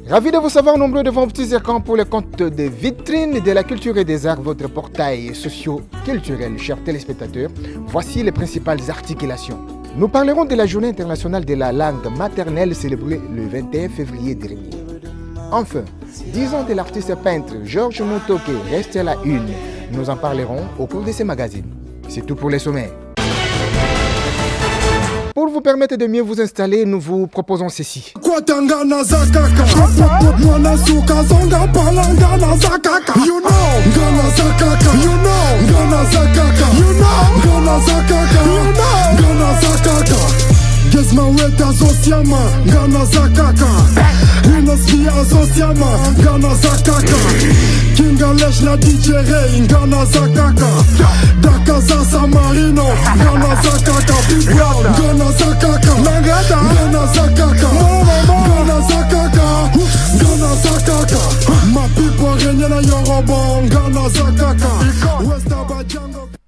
Ravi de vous savoir nombreux devant vos petits écrans pour le compte de Vitrine de la culture et des arts, votre portail socio-culturel, chers téléspectateurs. Voici les principales articulations. Nous parlerons de la journée internationale de la langue maternelle célébrée le 21 février dernier. Enfin, 10 ans de l'artiste peintre Georges Moutokey reste à la une. Nous en parlerons au cours de ces magazines. C'est tout pour les sommets. Pour vous permettre de mieux vous installer, nous vous proposons ceci.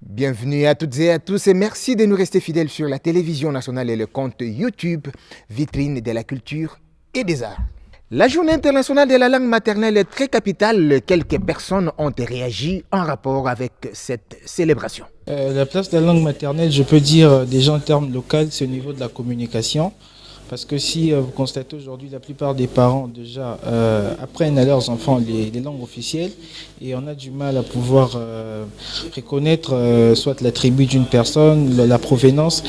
Bienvenue à toutes et à tous et merci de nous rester fidèles sur la télévision nationale et le compte YouTube Vitrine de la culture et des arts. La journée internationale de la langue maternelle est très capitale. Quelques personnes ont réagi en rapport avec cette célébration. La place de la langue maternelle, je peux dire déjà en termes locaux, c'est au niveau de la communication. Parce que si vous constatez aujourd'hui, la plupart des parents déjà apprennent à leurs enfants les langues officielles et on a du mal à pouvoir reconnaître soit la tribu d'une personne, la provenance,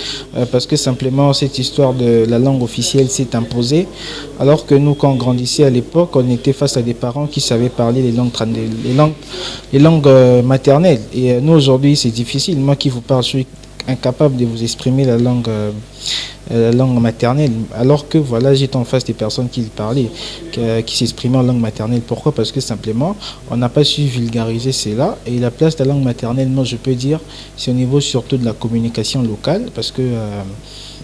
parce que simplement cette histoire de la langue officielle s'est imposée. Alors que nous, quand on grandissait à l'époque, on était face à des parents qui savaient parler les langues maternelles. Et nous aujourd'hui, c'est difficile. Moi qui vous parle, je suis incapable de vous exprimer la langue maternelle, alors que voilà, j'étais en face des personnes qui parlaient, qui s'exprimaient en langue maternelle. Pourquoi? Parce que simplement, on n'a pas su vulgariser cela. Et la place de la langue maternelle, moi je peux dire, c'est au niveau surtout de la communication locale, parce que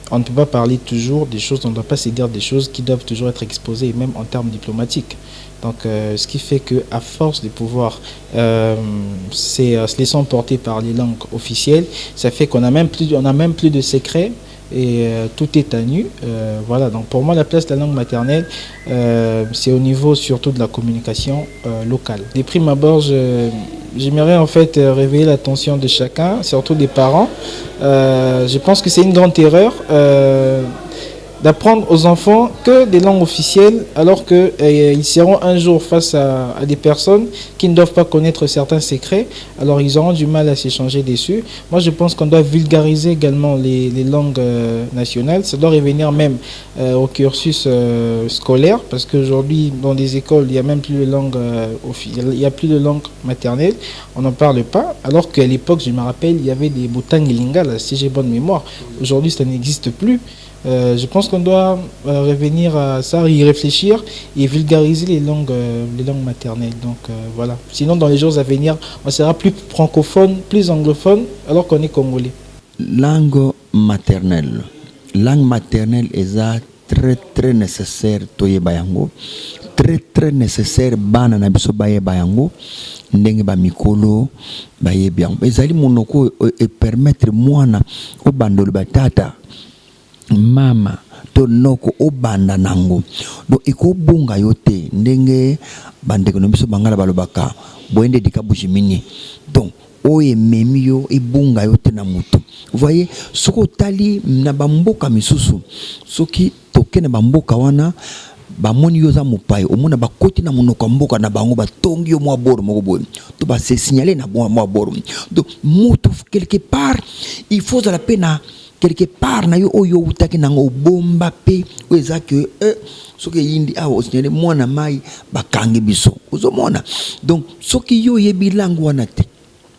on ne peut pas parler toujours des choses, on ne doit pas se dire des choses qui doivent toujours être exposées, même en termes diplomatiques. Donc, ce qui fait qu'à force de pouvoir se laisser porter par les langues officielles, ça fait qu'on n'a même plus de secrets et tout est à nu. Voilà. Donc, pour moi, la place de la langue maternelle, c'est au niveau surtout de la communication locale. De prime abord, j'aimerais en fait réveiller l'attention de chacun, surtout des parents. Je pense que c'est une grande erreur d'apprendre aux enfants que des langues officielles alors qu'ils seront un jour face à des personnes qui ne doivent pas connaître certains secrets, alors ils auront du mal à s'échanger dessus. Moi je pense qu'on doit vulgariser également les langues nationales, ça doit revenir même au cursus scolaire, parce qu'aujourd'hui dans les écoles il n'y a même plus de langue il y a plus de langue maternelle, on n'en parle pas, alors qu'à l'époque je me rappelle il y avait des Botang et Lingala, si j'ai bonne mémoire. Aujourd'hui ça n'existe plus. Je pense qu'on doit revenir à ça, y réfléchir et vulgariser les langues maternelles. Donc voilà. Sinon, dans les jours à venir, on sera plus francophone, plus anglophone, alors qu'on est congolais. Langue maternelle est très nécessaire toye bayango, très nécessaire bana na biso baye bayango ndenge ba mikolo baye biango. Ezali monoko et permettre mwana o bandolo batata mama to noko obanda nango do iko bunga yote ndenge bandeko no biso bangala balobaka boende dikabujimini donc oye memio ibunga yote na mutu. Vous voyez soko tali na bamboka misusu soki tokene bamboka wana bamoni yoza mopai omona bakoti na monoko mboka na bango batongi yo mwa boro moko boye to ba se signaler na mwa boro. Donc mutu quelque part il faut la peine quelque part na yo oyo utaki nango bomba pe oza que soki yindi awo signale mwana mai bakangi biso uzomona. Donc soki yo yebi langue wana te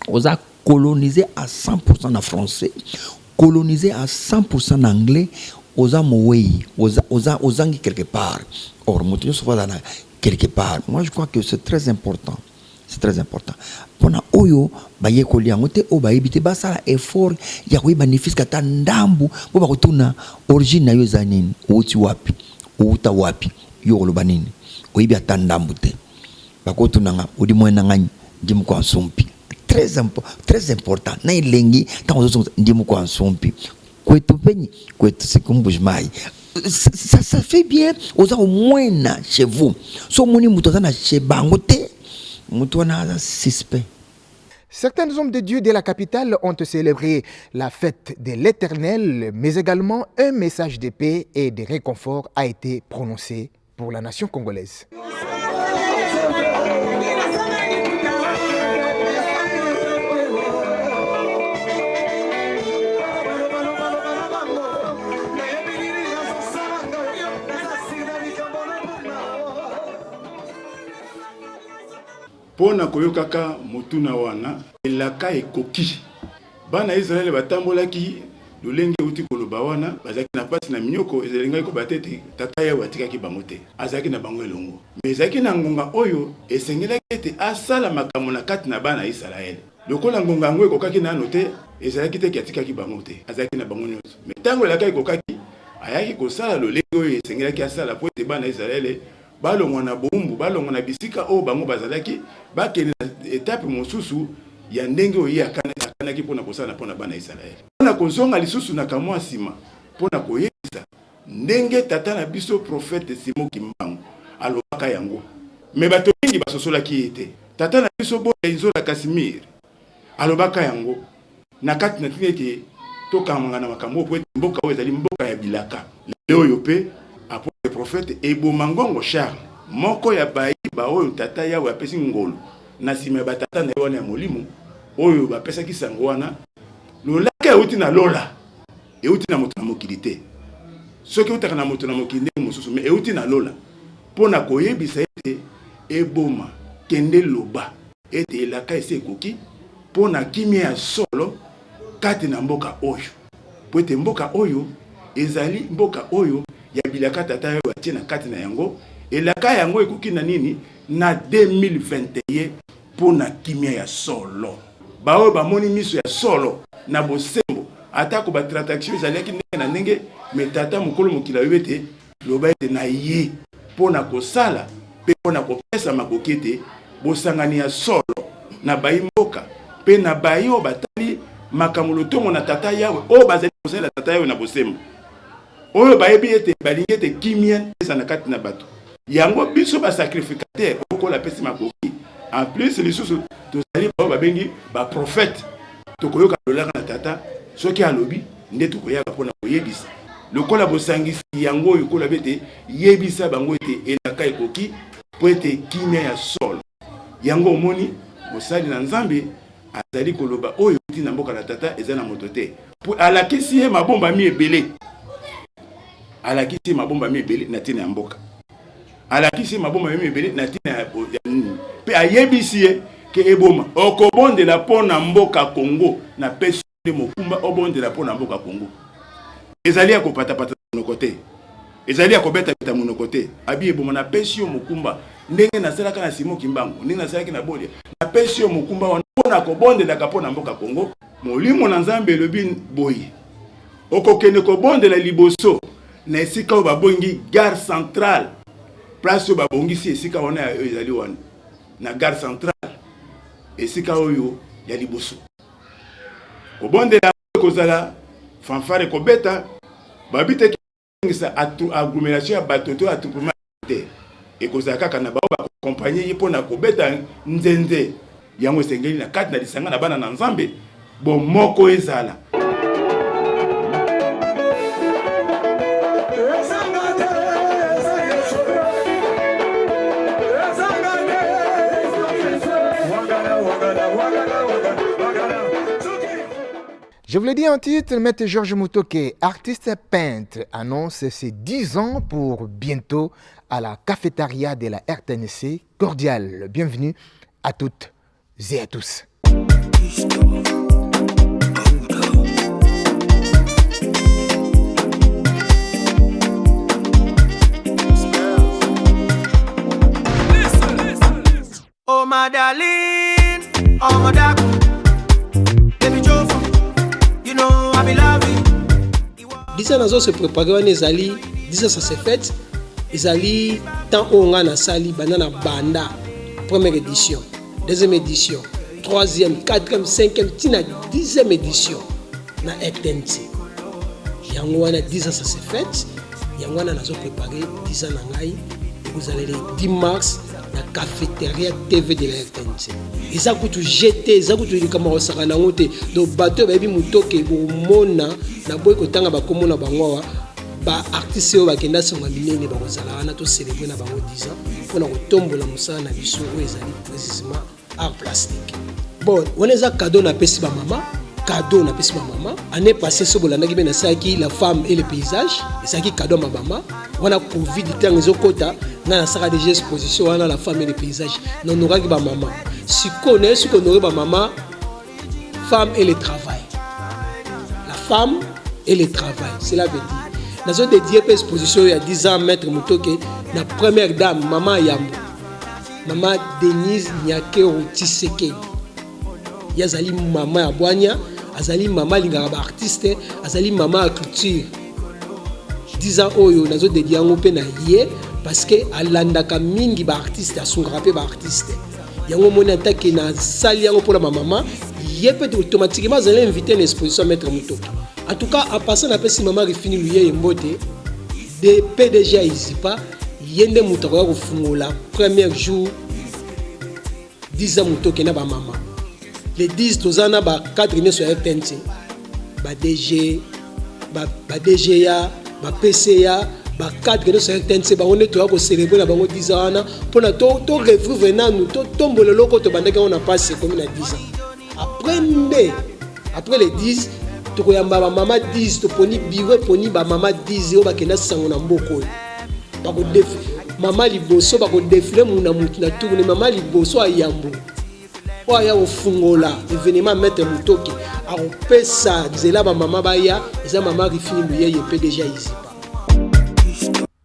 oza colonisé à 100% en français, colonisé à 100% en anglais, oza mowei ozangi quelque part. Or mutu so fala quelque part. Moi je crois que c'est très important. C'est très important. Pona oyo baye koliango te o bayebite basala effort ya ko bénéfice kata ndambu bo bakotuna origine na yo zanini uti wapi uta wapi yo lo banini oyibi atandambu te bakotuna nga odi mwena ngani ndimu kwa nsompi très important na ilengi tango zo ndimu kwa nsompi kwetu penyi kwetu sikumbujmai Ça fait bien au moins chez vous. So moni mutozana chez bangote, mutona suspect. Certains hommes de Dieu de la capitale ont célébré la fête de l'Éternel, mais également un message de paix et de réconfort a été prononcé pour la nation congolaise. Pona koyokaka motuna wana elaka ekoki bana Israël batambolaki lolenge uti koloba wana bazaki na pasi na minyoko ezelenga ko batete tata ya watikaki bango te azaki na bango elongo mais ezaki na ngonga oyo esengelaki ete asala makambo na kati na bana Israël lokola ngonga ngo ekokaki na note ezalaki te kiatikaki bango te azaki na bango nyonso mais tango elaka ekokaki ayaki kosala lolenge oyo esengelaki asala po ete bana Israël balongo na bombu balongo na bisika o bango bazalaki bakene etape mosusu ya ndenge oyi akanaki pona kosala pona bana Israël pona kozonga lisusu na kamwa sima pona koyebisa ndenge tata na biso prophète Simon Kimbangu alobaka yango me bato mingi basosolaki ete tata na biso boya Izola Kasimir alobaka yango na kati na tineke tokamanga na makambo po ete mboka oyo ezali mboka ya bilaka leo yo pe apo le prophète Ebomangongo Charles moko ya bayi ba oyo tata ya wa pesi ngolo na sima batata na wana ya molimo oyo ba pesa ki sango wana lolaka euti na lola euti na moto na mokilité soki utaka na moto na mokinde mosusu me euti na lola pona koyebisa ete eboma kende loba ete elaka ese ekoki pona kimia ya solo kati na mboka oyo po ete mboka oyo ezali mboka oyo ya bilaka tata yo atie na kati na yango elaka yango ekoki na nini na 2021 pona kimia ya solo baoyo bamoni miso ya solo na bosembo atako ba transaction ezalaki ndenge na ndenge mais tata mokolo mokila yebete loba ete na ye pona kosala pe pona kopesa makoki ete bosangani ya solo na bayi mboka pe na bayi oyo batali makambo lotongo na tata yawe oyo bazali kosala tata yawe na bosembo oyo bayebi ete balingi ete kimia eza na kati na bato yango biso basacrificateur okola pesi makoki en plus lisusu tozali bao babengi baprophète tokoyoka lolaka na tata soki alobi nde tokoyaka mpona koyebisa lokola bosangisi yango oyo kola bete yebisa bango ete elaka ekoki po ete kimia ya solo yango omoni mosali na nzambe azali koloba oyo ti na mboka na tata eza na moto te po alakisi ye mabomba mi ebele alakisi mabomba mi ebele na tina ya mboka alakisi mabomba mi ebele na tina ya pe ayebisi ye ke eboma okobondela pona mboka Congo na pesi mokumba obondela pona mboka Congo ezali ya kopatapata monoko te ezali ya kobeta monoko te abi eboma na pesi mokumba ndenge nasalaka na Simon Kimbangu ndenge nasalaki na Bolia na pesi mokumba wana pona kobondelaka pona mboka Congo molimo na Nzambe elobi boye okokende kobondela liboso na esika oyo babongi gare centrale place oyo babongisi esika wana ezali wana na gare centrale esika oyo ya liboso kobondela kozala fanfare kobeta babite kingisa agglomération ya bato to attroupement te ekozala kaka na bao bakompagnie ye mpona kobeta nzenze yango esengeli na kati na lisanga na bana na Nzambe bomoko ezala Je vous l'ai dit en titre, Maître Georges Mutoke, artiste peintre, annonce ses 10 ans pour bientôt à la cafétéria de la RTNC. Cordial bienvenue à toutes et à tous. Oh my darling, oh my darling, baby Joe, you know I be loving. Disa nazo se préparer wana ezali, disa ça s'est fait, ezali tant onga na sali banana banda, première édition, deuxième édition, troisième, quatrième, cinquième, tina 10e édition na RTNC. Yango wana disa ça s'est fait, yango wana nazo préparer 10 ans na ngai vous allez le 10 mars la cafétéria TV de la RTNC eza kutu jeté eza kutu likama osaka nango te donc bato bayebi mutoke bomona na boy kotanga bakomona bango ba artiste oyo bakenda songa minene bakozala wana to célébrer na bango 10 ans mpona kotombola mosala na biso oyo ezali précisément art plastique. Bon wana eza cadeau napesi bamama cadeau napesi bamama année passée so bolandaki mpe nasalaki la femme et le paysage ezalaki cadeau ma mama wana covid ntango ezokota nga nasaka déjà exposition wana la femme et le paysage nahonoraki bamama sikoyo naye soki honore bamama femme et le travail la femme et le travail cela veut dire nazo dédié mpe exposition ya 10 ans maître Mutoke na première dame mama Yambo mama Denise Nyakero Tshisekedi yazali mama ya bwanya azali mama lingaka ba artiste azali mama ya culture 10 ans oyo nazo dédié yango mpe na ye parce que alandaka mingi ba artiste asungaka mpe ba artiste yango moni atake na sali yango mpona bamama ye mpe automatiquement azali invité na exposition maître Mutoke en tout cas en passant napesi mama Rifini Luyeye Mbote de PDG ya Izipa ye nde moto akoya kofungola premier jour 10 ans Mutoke na bamama les 10 tozana ba cadre nyonso ya RTNC ba DG ba DGA ba PCA ba cadre nyonso ya RTNC bango nde toya kocélébrer na bango 10 ans wana mpona to revivre nanu totombola eloko tobandaki yango na pasi ekomi na 10 ans après les 10 tokoyamba bamama 10 toponi biwe poni bamama 10 oyo bakenda sango na mboka oyo mama liboso bakodefile muna mutu na tourne mama liboso ayambo oya ofungola événement maître Mutoke akopesa nzela bamama baya eza mama Rifini Luyeye PDG Izipa.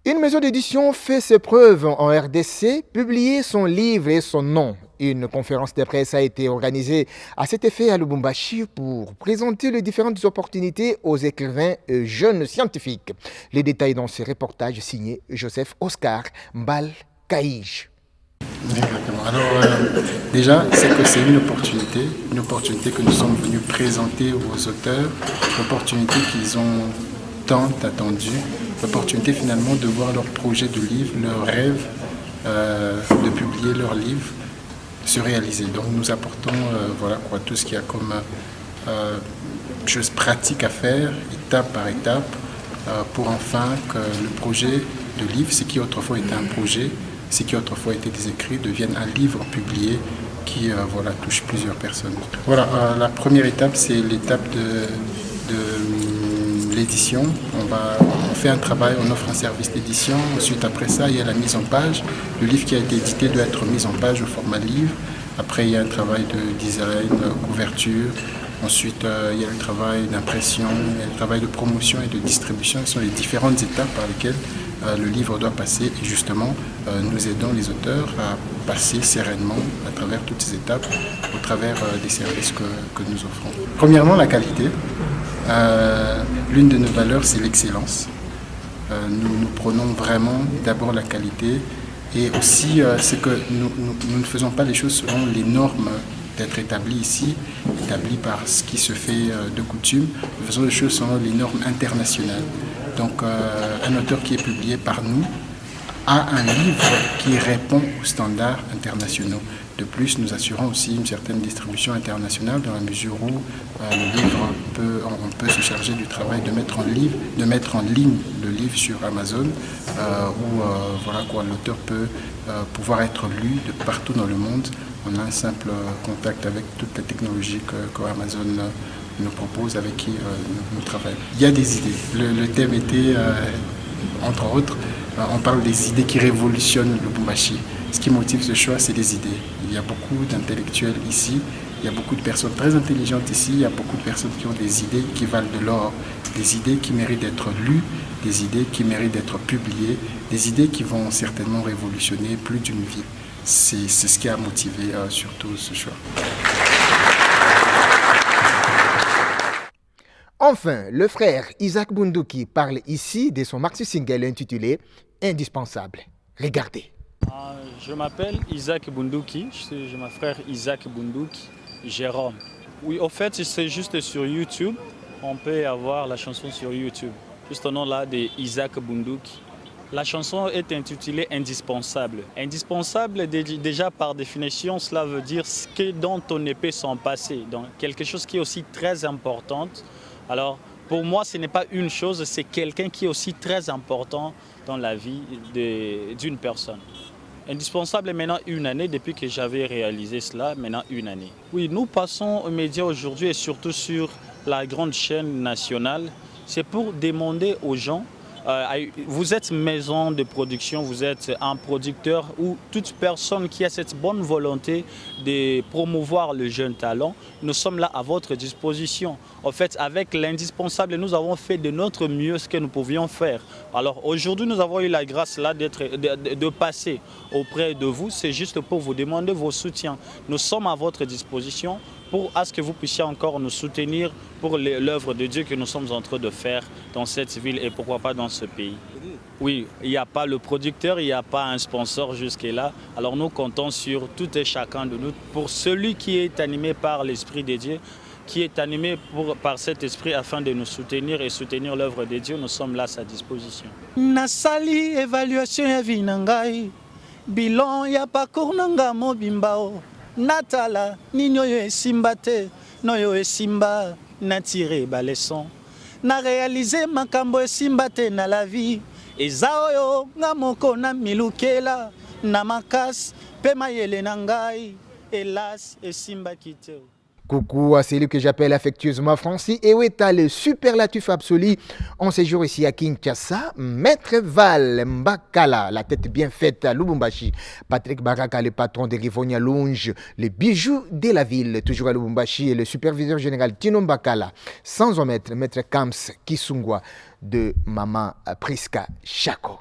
Une maison d'édition fait ses preuves en RDC, publié son livre et son nom. Une conférence de presse a été organisée à cet effet à Lubumbashi pour présenter les différentes opportunités aux écrivains et jeunes scientifiques. Les détails dans ce reportage signé Joseph Oscar Mbal Kaïj. Exactement. Alors déjà, c'est que c'est une opportunité que nous sommes venus présenter aux auteurs, l'opportunité qu'ils ont tant attendue, l'opportunité finalement de voir leur projet de livre, leur rêve de publier leur livre se réaliser. Donc nous apportons tout ce qu'il y a comme choses pratiques à faire, étape par étape, pour enfin que le projet de livre, ce qui autrefois était un projet, ce qui autrefois était des écrits, devienne un livre publié qui touche plusieurs personnes. Voilà, la première étape, c'est l'étape de l'édition. On fait un travail, on offre un service d'édition. Ensuite, après ça, il y a la mise en page. Le livre qui a été édité doit être mis en page au format livre. Après, il y a un travail de design, de couverture. Ensuite, il y a le travail d'impression, il y a le travail de promotion et de distribution. Ce sont les différentes étapes par lesquelles le livre doit passer. Et justement, nous aidons les auteurs à passer sereinement à travers toutes ces étapes, au travers des services que nous offrons. Premièrement, la qualité. L'une de nos valeurs, c'est l'excellence. Nous prenons vraiment d'abord la qualité et aussi c'est que nous ne faisons pas les choses selon les normes d'être établies ici, établies par ce qui se fait de coutume. Nous faisons les choses selon les normes internationales. Donc un auteur qui est publié par nous a un livre qui répond aux standards internationaux. De plus, nous assurons aussi une certaine distribution internationale dans la mesure où le livre on peut se charger du travail de mettre en ligne le livre sur Amazon, où l'auteur peut pouvoir être lu de partout dans le monde. On a un simple contact avec toute la technologie que Amazon nous propose, avec qui nous travaillons. Il y a des idées. Le thème était, entre autres, on parle des idées qui révolutionnent le Lubumbashi. Ce qui motive ce choix, c'est les idées. Il y a beaucoup d'intellectuels ici, il y a beaucoup de personnes très intelligentes ici, il y a beaucoup de personnes qui ont des idées qui valent de l'or, des idées qui méritent d'être lues, des idées qui méritent d'être publiées, des idées qui vont certainement révolutionner plus d'une vie. C'est ce qui a motivé surtout ce choix. Enfin, le frère Isaac Bunduki parle ici de son maxi single intitulé Indispensable. Regardez. Je m'appelle Isaac Bunduki, je suis mon frère Isaac Bunduki, Jérôme. Oui, au fait, c'est juste sur YouTube. On peut avoir la chanson sur YouTube. juste au nom là de Isaac Bunduki. La chanson est intitulée Indispensable. Indispensable, déjà par définition, cela veut dire ce que dont on ne peut s'en passer. Donc quelque chose qui est aussi très important. Alors pour moi, ce n'est pas une chose, c'est quelqu'un qui est aussi très important dans la vie d'une personne. Indispensable est maintenant une année depuis que j'avais réalisé cela, maintenant une année. Oui, nous passons aux médias aujourd'hui et surtout sur la grande chaîne nationale. C'est pour demander aux gens, vous êtes maison de production, vous êtes un producteur ou toute personne qui a cette bonne volonté de promouvoir le jeune talent, nous sommes là à votre disposition. En fait, avec l'indispensable, nous avons fait de notre mieux ce que nous pouvions faire. Alors aujourd'hui, nous avons eu la grâce là de passer auprès de vous. C'est juste pour vous demander vos soutiens. Nous sommes à votre disposition pour à ce que vous puissiez encore nous soutenir pour l'œuvre de Dieu que nous sommes en train de faire dans cette ville et pourquoi pas dans ce pays. Oui, il n'y a pas le producteur, il n'y a pas un sponsor jusque-là. Alors nous comptons sur tout et chacun de nous pour celui qui est animé par l'Esprit de Dieu, qui est animé par cet esprit afin de nous soutenir et soutenir l'œuvre de Dieu. Nous sommes là à sa disposition. Nasali évaluation ya vinangai, bilan ya parcours nanga mobimbao. Natala ninyo yo esimba te, noyo esimba na tiré ba leçon. Na réaliser makambo esimba te na la vie. Eza oyo nga moko na milukela na makas pe mayele nangai, hélas esimba kiteo. Coucou à celui que j'appelle affectueusement Francis et où est le superlatif absolu en séjour ici à Kinshasa, Maître Val Mbakala, la tête bien faite à Lubumbashi. Patrick Baraka, le patron de Rivonia Lounge, le bijou de la ville, toujours à Lubumbashi, et le superviseur général Tino Mbakala, sans omettre Maître Kams Kisungwa de Maman Priska Chako.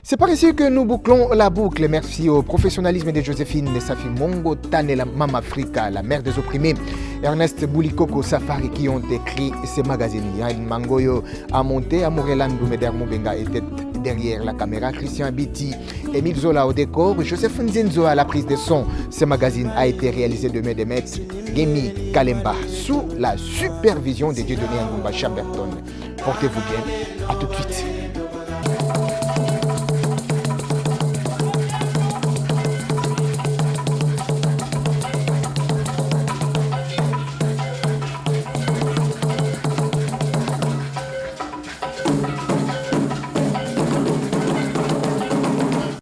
C'est par ici que nous bouclons la boucle. Merci au professionnalisme de Joséphine Safi Mongo, Tanela Mama Africa, la mère des opprimés, Ernest Boulikoko Safari qui ont écrit ces magazines. Yann Mangoyo a monté, Amorelan Doumeder Moubenga était derrière la caméra, Christian Biti, Émile Zola au décor, Joseph Nzenzo à la prise de son. Ce magazine a été réalisé de main de maître Gemi Kalemba sous la supervision de Dieudonné Ngumba Chamberton. Portez-vous bien, à tout de suite.